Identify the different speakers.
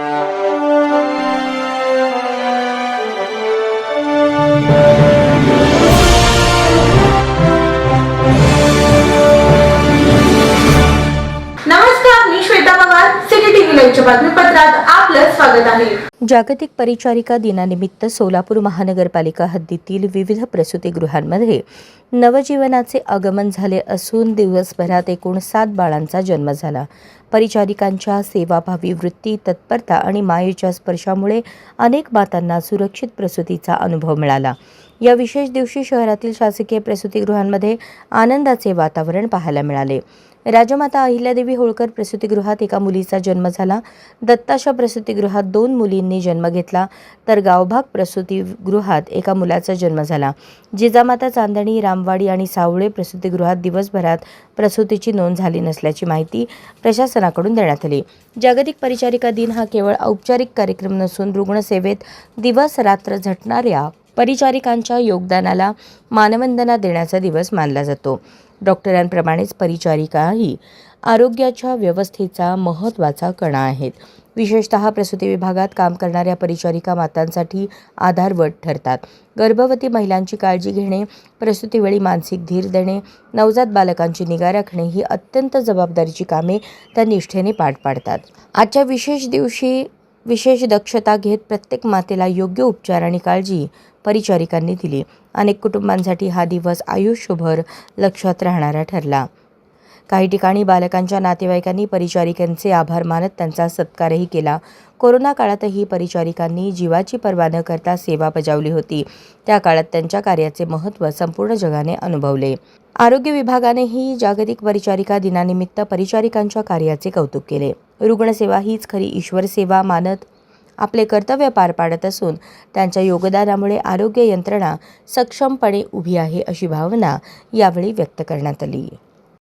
Speaker 1: नमस्कार, मी Shweta Pawar. City TV लाईव्हच्या बातमीपत्रात आपलं स्वागत आहे.
Speaker 2: जागतिक परिचारिका दिनानिमित्त सोलापूर महानगरपालिका हद्दीतील विविध प्रसूतिगृहांमध्ये नवजीवनाचे आगमन झाले असून दिवसभरात एकूण 7 बाळांचा जन्म झाला. परिचारिकांच्या सेवाभावी वृत्ती, तत्परता आणि मायेच्या स्पर्शामुळे अनेक मातांना सुरक्षित प्रसूतीचा अनुभव मिळाला. या विशेष दिवशी शहरातील शासकीय प्रसूतिगृहांमध्ये आनंदाचे वातावरण पाहायला मिळाले. राजमाता अहिल्यादेवी होळकर प्रसूतिगृहात एका मुलीचा जन्म झाला. दत्ताशा प्रसूतिगृहात 2 मुलींनी जन्म घेतला, तर गावभाग प्रसूतिगृहात एका मुलाचा जन्म झाला. जिजामाता चांदणी, रामवाडी आणि सावळे प्रसूतिगृहात दिवसभरात प्रसूतीची नोंद झाली नसल्याची माहिती प्रशासनाकडून देण्यात आली. जागतिक परिचारिका दिन हा केवळ औपचारिक कार्यक्रम नसून रुग्णसेवेत दिवस रात्र झटणाऱ्या परिचारिकांच्या योगदानाला मानवंदना देण्याचा दिवस मानला जातो. डॉक्टरांप्रमाणेच परिचारिकाही आरोग्याच्या व्यवस्थेचा महत्त्वाचा कणा आहेत. विशेषतः प्रसूती विभागात काम करणाऱ्या परिचारिका मातांसाठी आधारवट ठरतात. गर्भवती महिलांची काळजी घेणे, प्रसूतीवेळी मानसिक धीर देणे, नवजात बालकांची निगा राखणे ही अत्यंत जबाबदारीची कामे त्या निष्ठेने पार पाडतात. आजच्या विशेष दिवशी विशेष दक्षता घेत प्रत्येक मातेला योग्य उपचार आणि काळजी परिचारिकांनी दिली. अनेक कुटुंबांसाठी हा दिवस आयुष्यभर लक्षात राहणारा ठरला. काही ठिकाणी बालकांच्या नातेवाईकांनी परिचारिकांचे आभार मानत त्यांचा सत्कारही केला. कोरोना काळातही परिचारिकांनी जीवाची पर्वा न करता सेवा बजावली होती. त्या काळात त्यांच्या कार्याचे महत्त्व संपूर्ण जगाने अनुभवले. आरोग्य विभागानेही जागतिक परिचारिका दिनानिमित्त परिचारिकांच्या कार्याचे कौतुक केले. रुग्णसेवा हीच खरी ईश्वर सेवा मानत आपले कर्तव्य पार पाडत असून त्यांच्या योगदानामुळे आरोग्य यंत्रणा सक्षमपणे उभी आहे अशी भावना यावेळी व्यक्त करण्यात आली.